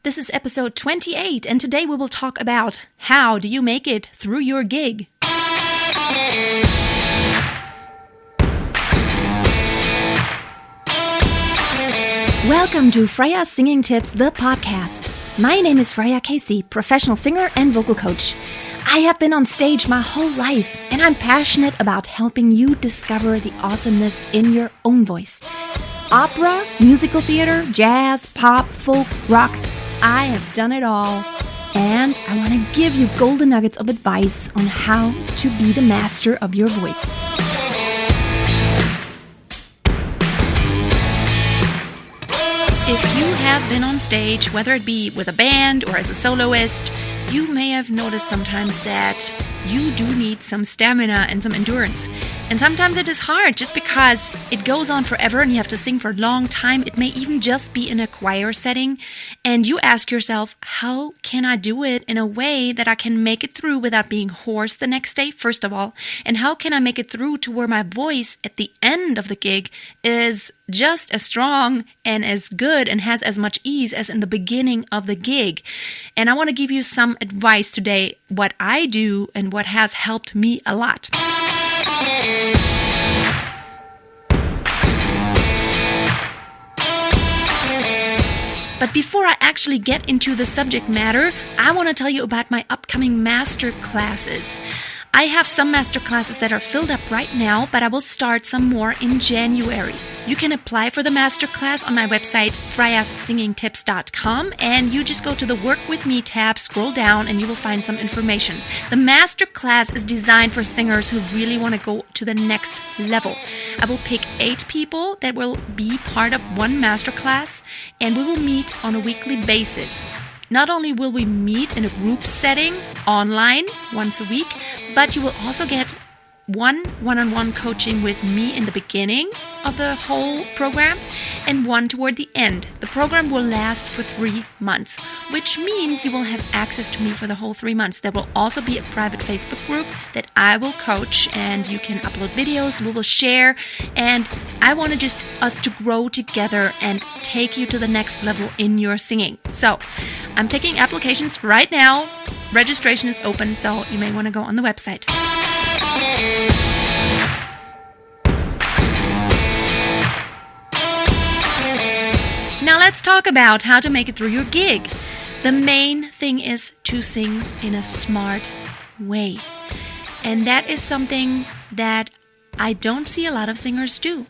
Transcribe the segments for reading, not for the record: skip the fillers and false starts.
This is episode 28, and today we will talk about how do you make it through your gig. Welcome to Freya Singing Tips, the podcast. My name is Freya Casey, professional singer and vocal coach. I have been on stage my whole life, and I'm passionate about helping you discover the awesomeness in your own voice. Opera, musical theater, jazz, pop, folk, rock, I have done it all. And I want to give you golden nuggets of advice on how to be the master of your voice. If you have been on stage, whether it be with a band or as a soloist, you may have noticed sometimes that you do need some stamina and some endurance. And sometimes it is hard just because it goes on forever and you have to sing for a long time. It may even just be in a choir setting. And you ask yourself, how can I do it in a way that I can make it through without being hoarse the next day, first of all? And how can I make it through to where my voice at the end of the gig is just as strong and as good and has as much ease as in the beginning of the gig? And I want to give you some advice today, what I do and what has helped me a lot. But before I actually get into the subject matter, I want to tell you about my upcoming master classes. I have some master classes that are filled up right now, but I will start some more in January. You can apply for the master class on my website, freyassingingtips.com, and you just go to the Work With Me tab, scroll down, and you will find some information. The master class is designed for singers who really want to go to the next level. I will pick 8 people that will be part of one master class, and we will meet on a weekly basis. Not only will we meet in a group setting online once a week, but you will also get one-on-one coaching with me in the beginning of the whole program and one toward the end. The program will last for 3 months, which means you will have access to me for the whole 3 months. There will also be a private Facebook group that I will coach, and you can upload videos, we will share, and I want us to grow together and take you to the next level in your singing. So, I'm taking applications right now. Registration is open, so you may want to go on the website. Now let's talk about how to make it through your gig. The main thing is to sing in a smart way. And that is something that I don't see a lot of singers do.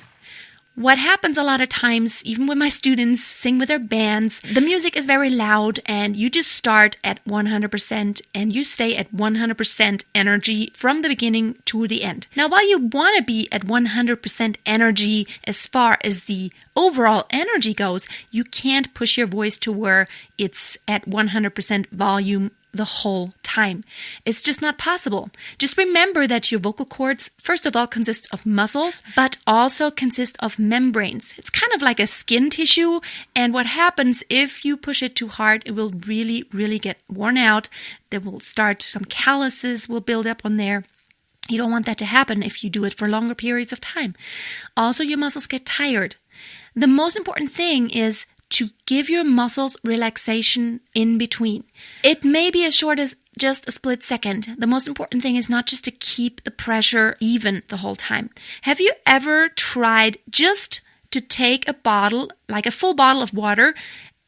What happens a lot of times, even when my students sing with their bands, the music is very loud and you just start at 100% and you stay at 100% energy from the beginning to the end. Now, while you want to be at 100% energy as far as the overall energy goes, you can't push your voice to where it's at 100% volume the whole time. It's just not possible. Just remember that your vocal cords, first of all, consist of muscles, but also consist of membranes. It's kind of like a skin tissue, and what happens if you push it too hard, it will really, really get worn out. There will start, some calluses will build up on there. You don't want that to happen if you do it for longer periods of time. Also, your muscles get tired. The most important thing is to give your muscles relaxation in between. It may be as short as just a split second. The most important thing is not just to keep the pressure even the whole time. Have you ever tried just to take a bottle, like a full bottle of water,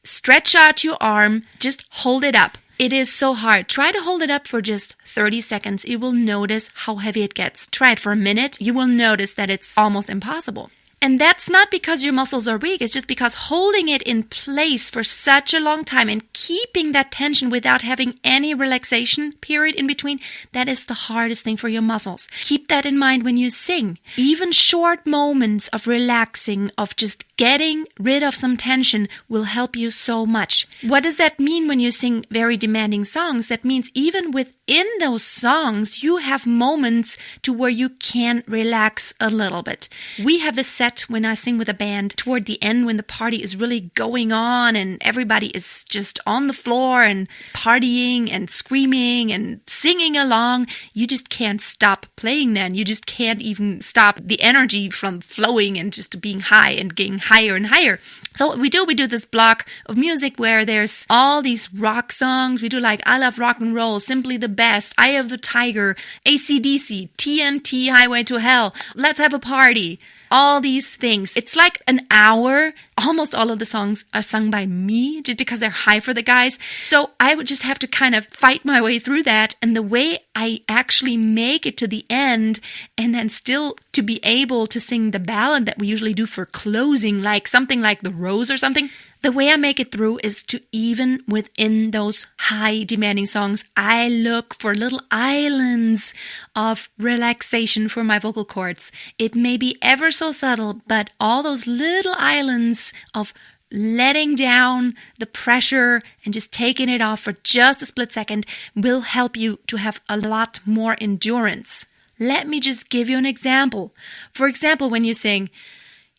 stretch out your arm, just hold it up? It is so hard. Try to hold it up for just 30 seconds. You will notice how heavy it gets. Try it for a minute. You will notice that it's almost impossible. And that's not because your muscles are weak. It's just because holding it in place for such a long time and keeping that tension without having any relaxation period in between, that is the hardest thing for your muscles. Keep that in mind when you sing. Even short moments of relaxing, of just getting rid of some tension will help you so much. What does that mean when you sing very demanding songs? That means even within those songs, you have moments to where you can relax a little bit. We have the set when I sing with a band toward the end when the party is really going on and everybody is just on the floor and partying and screaming and singing along. You just can't stop playing then. You just can't even stop the energy from flowing and just being high and getting higher and higher. So what we do this block of music where there's all these rock songs. We do like I Love Rock and Roll, Simply the Best, Eye of the Tiger, AC/DC, TNT, Highway to Hell, Let's Have a Party. All these things. It's like an hour. Almost all of the songs are sung by me just because they're high for the guys. So I would just have to kind of fight my way through that. And the way I actually make it to the end and then still to be able to sing the ballad that we usually do for closing, like something like The Rose or something, the way I make it through is to even within those high demanding songs, I look for little islands of relaxation for my vocal cords. It may be ever so subtle, but all those little islands of letting down the pressure and just taking it off for just a split second will help you to have a lot more endurance. Let me just give you an example. For example, when you sing,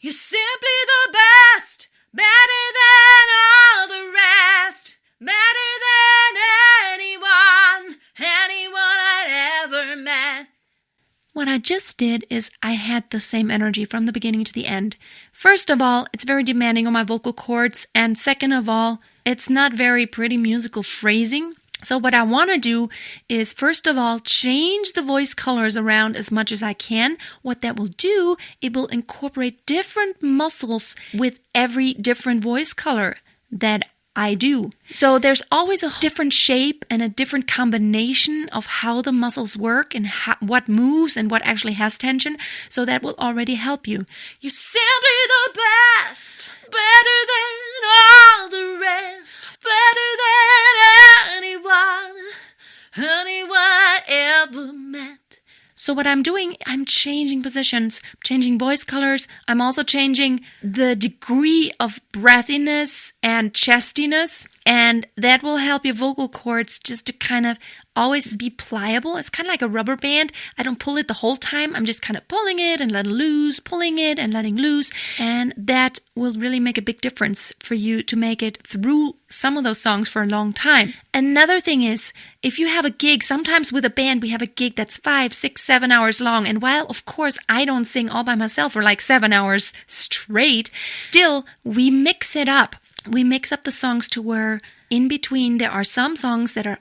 "You're simply the best, better than all the rest, better than anyone I'd ever met." What I just did is I had the same energy from the beginning to the end. First of all, it's very demanding on my vocal cords. And second of all, it's not very pretty musical phrasing. So what I want to do is, first of all, change the voice colors around as much as I can. What that will do, it will incorporate different muscles with every different voice color that I do. So there's always a different shape and a different combination of how the muscles work and what moves and what actually has tension. So that will already help you. You're simply the best, better than all the rest, better than anyone I ever met. So what I'm doing, I'm changing positions, changing voice colors. I'm also changing the degree of breathiness and chestiness. And that will help your vocal cords just to kind of always be pliable. It's kind of like a rubber band. I don't pull it the whole time. I'm just kind of pulling it and letting loose, pulling it and letting loose. And that will really make a big difference for you to make it through some of those songs for a long time. Another thing is, if you have a gig, sometimes with a band, we have a gig that's 5, 6, 7 hours long. And while, of course, I don't sing all by myself for like 7 hours straight, still, we mix it up. We mix up the songs to where in between there are some songs that are,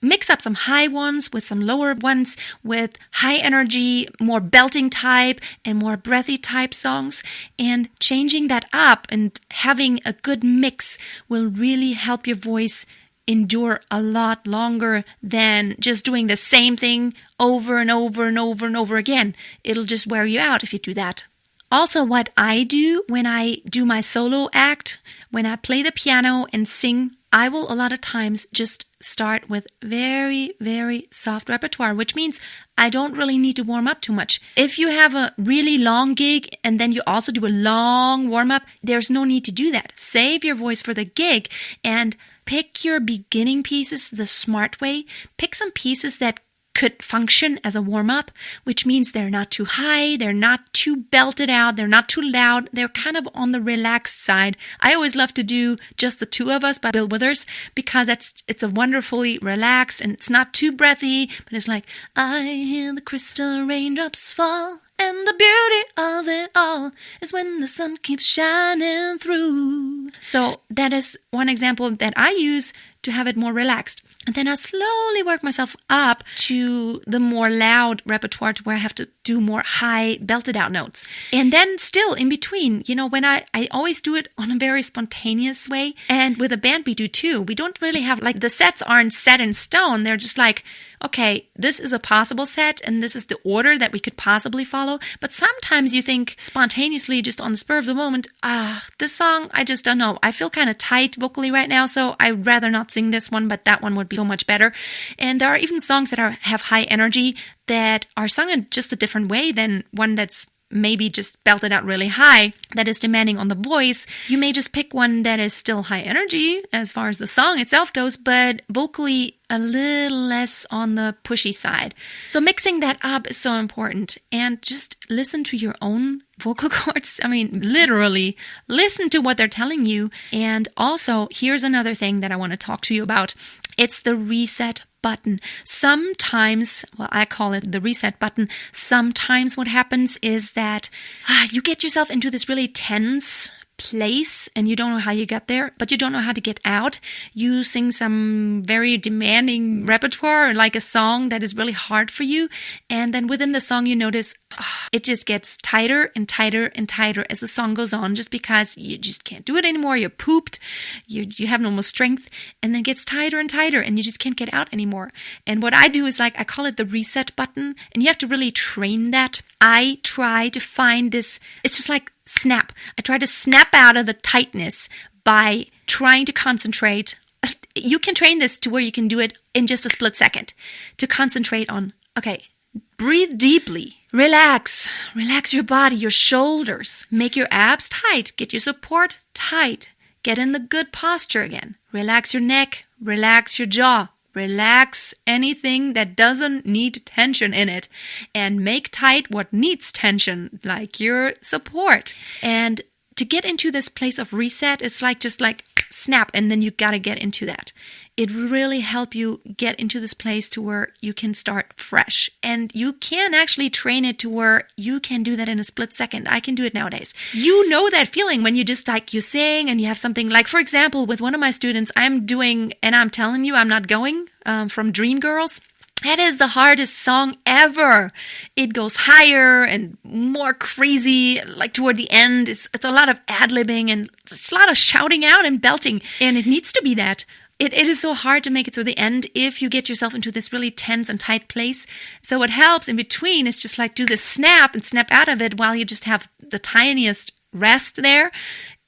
mix up some high ones with some lower ones with high energy, more belting type and more breathy type songs. And changing that up and having a good mix will really help your voice endure a lot longer than just doing the same thing over and over and over and over again. It'll just wear you out if you do that. Also, what I do when I do my solo act, when I play the piano and sing, I will a lot of times just start with very, very soft repertoire, which means I don't really need to warm up too much. If you have a really long gig and then you also do a long warm-up, there's no need to do that. Save your voice for the gig and pick your beginning pieces the smart way. Pick some pieces that could function as a warm-up, which means they're not too high, they're not too belted out, they're not too loud, they're kind of on the relaxed side. I always love to do Just the Two of Us by Bill Withers because it's a wonderfully relaxed and it's not too breathy, but it's like, I hear the crystal raindrops fall, and the beauty of it all is when the sun keeps shining through. So that is one example that I use to have it more relaxed. And then I slowly work myself up to the more loud repertoire to where I have to do more high belted out notes. And then still in between, when I always do it on a very spontaneous way. And with a band we do too. We don't really have, the sets aren't set in stone. They're just like, okay, this is a possible set and this is the order that we could possibly follow. But sometimes you think spontaneously, just on the spur of the moment, this song, I just don't know. I feel kind of tight vocally right now, so I'd rather not sing this one, but that one would be so much better. And there are even songs that have high energy that are sung in just a different way than one that's maybe just belted out really high, that is demanding on the voice. You may just pick one that is still high energy as far as the song itself goes, but vocally a little less on the pushy side. So mixing that up is so important. And just listen to your own vocal cords. I mean, literally listen to what they're telling you. And also, here's another thing that I want to talk to you about. It's the reset button. Sometimes, I call it the reset button. Sometimes what happens is that you get yourself into this really tense place and you don't know how you got there, but you don't know how to get out. You sing some very demanding repertoire, like a song that is really hard for you. And then within the song, you notice it just gets tighter and tighter and tighter as the song goes on, just because you just can't do it anymore. You're pooped. You have no more strength. And then it gets tighter and tighter and you just can't get out anymore. And what I do is I call it the reset button. And you have to really train that. I try to find this, it's just like snap. I try to snap out of the tightness by trying to concentrate. You can train this to where you can do it in just a split second. To concentrate on, okay, breathe deeply. Relax your body, your shoulders. Make your abs tight. Get your support tight. Get in the good posture again. Relax your neck. Relax your jaw. Relax anything that doesn't need tension in it, and make tight what needs tension, like your support. And to get into this place of reset, it's just like snap, and then you gotta get into that. It really help you get into this place to where you can start fresh. And you can actually train it to where you can do that in a split second. I can do it nowadays. You know that feeling when you just you sing and you have something like, for example, with one of my students, I'm doing, and I'm telling you, I'm not going, from Dreamgirls. That is the hardest song ever. It goes higher and more crazy, like toward the end. It's a lot of ad-libbing and it's a lot of shouting out and belting. And it needs to be that. It is so hard to make it through the end if you get yourself into this really tense and tight place. So what helps in between is just do this snap and snap out of it while you just have the tiniest rest there,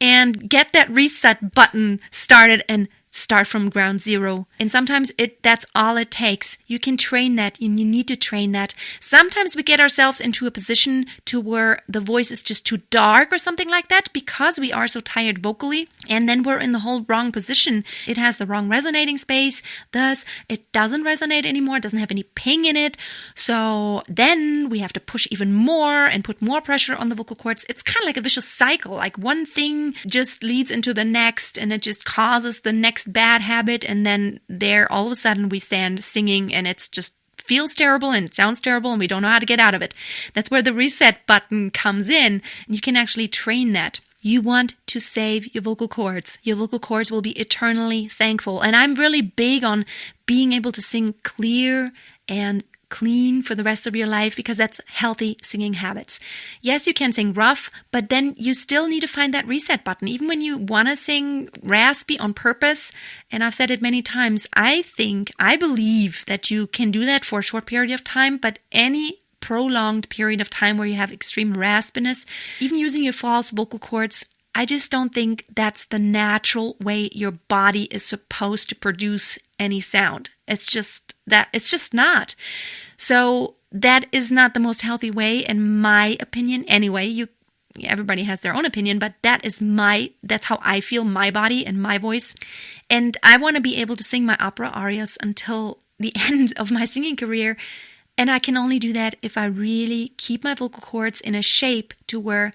and get that reset button started and start from ground zero. And sometimes that's all it takes. You can train that, and you need to train that. Sometimes we get ourselves into a position to where the voice is just too dark or something like that because we are so tired vocally, and then we're in the whole wrong position. It has the wrong resonating space, thus it doesn't resonate anymore, it doesn't have any ping in it. So then we have to push even more and put more pressure on the vocal cords. It's kind of like a vicious cycle. Like one thing just leads into the next, and it just causes the next bad habit, and then there all of a sudden we stand singing and it's just feels terrible and it sounds terrible and we don't know how to get out of it. That's where the reset button comes in, and you can actually train that. You want to save your vocal cords. Your vocal cords will be eternally thankful. And I'm really big on being able to sing clear and clean for the rest of your life, because that's healthy singing habits. Yes, you can sing rough, but then you still need to find that reset button. Even when you want to sing raspy on purpose, and I've said it many times, I believe that you can do that for a short period of time, but any prolonged period of time where you have extreme raspiness, even using your false vocal cords, I just don't think that's the natural way your body is supposed to produce any sound. It's just not. So that is not the most healthy way, in my opinion. Anyway, everybody has their own opinion, but that's how I feel my body and my voice. And I want to be able to sing my opera arias until the end of my singing career. And I can only do that if I really keep my vocal cords in a shape to where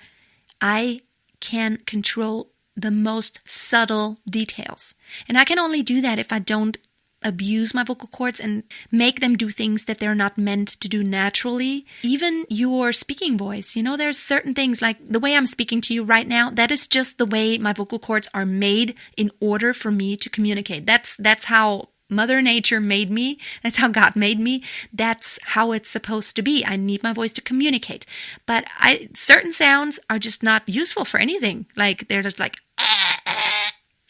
I can control the most subtle details. And I can only do that if I don't abuse my vocal cords and make them do things that they're not meant to do naturally. Even your speaking voice, there's certain things, like the way I'm speaking to you right now, that is just the way my vocal cords are made in order for me to communicate. That's how Mother Nature made me. That's how God made me. That's how it's supposed to be. I need my voice to communicate. But certain sounds are just not useful for anything. Like they're just like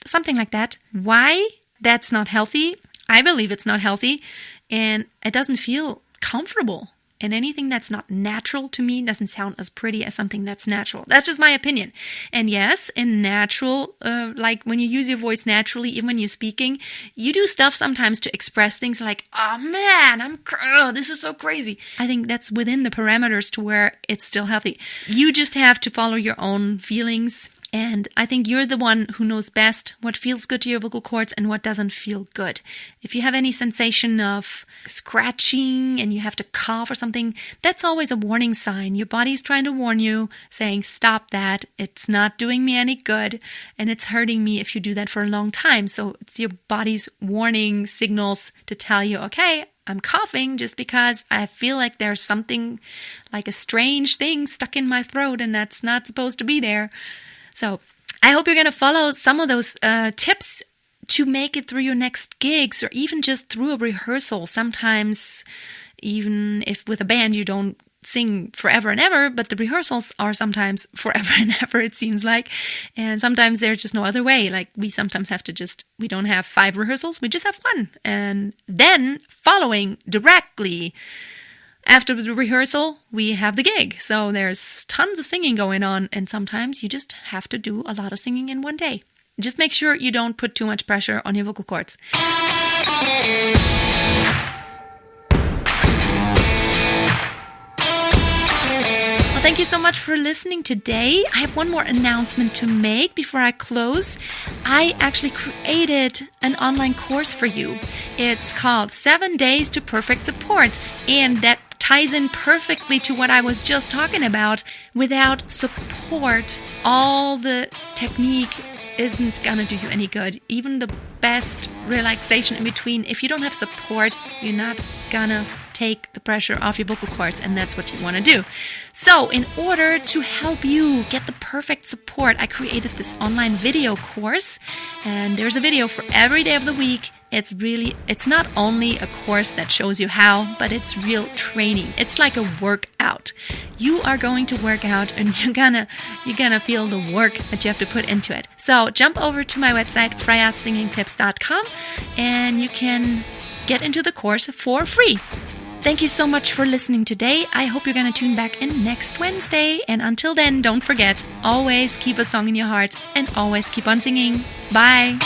something like that. Why? That's not healthy. I believe it's not healthy, and it doesn't feel comfortable. And anything that's not natural to me doesn't sound as pretty as something that's natural. That's just my opinion. And yes, in natural, like when you use your voice naturally, even when you're speaking, you do stuff sometimes to express things like, oh man, this is so crazy. I think that's within the parameters to where it's still healthy. You just have to follow your own feelings. And I think you're the one who knows best what feels good to your vocal cords and what doesn't feel good. If you have any sensation of scratching and you have to cough or something, that's always a warning sign. Your body's trying to warn you, saying, stop that. It's not doing me any good, and it's hurting me if you do that for a long time. So it's your body's warning signals to tell you, okay, I'm coughing just because I feel like there's something like a strange thing stuck in my throat and that's not supposed to be there. So I hope you're going to follow some of those tips to make it through your next gigs, or even just through a rehearsal. Sometimes, even if with a band you don't sing forever and ever, but the rehearsals are sometimes forever and ever, it seems like. And sometimes there's just no other way. Like we sometimes have to we don't have 5 rehearsals, we just have 1. And then following directly after the rehearsal, we have the gig. So there's tons of singing going on, and sometimes you just have to do a lot of singing in one day. Just make sure you don't put too much pressure on your vocal cords. Well, thank you so much for listening today. I have one more announcement to make before I close. I actually created an online course for you. It's called 7 Days to Perfect Support, and that ties in perfectly to what I was just talking about. Without support, all the technique isn't gonna do you any good. Even the best relaxation in between, if you don't have support, you're not gonna take the pressure off your vocal cords, and that's what you want to do. So in order to help you get the perfect support, I created this online video course, and there's a video for every day of the week. It's not only a course that shows you how, but it's real training. It's like a workout. You are going to work out, and you're gonna feel the work that you have to put into it. So jump over to my website, freyasingingtips.com, and you can get into the course for free. Thank you so much for listening today. I hope you're going to tune back in next Wednesday. And until then, don't forget, always keep a song in your heart and always keep on singing. Bye.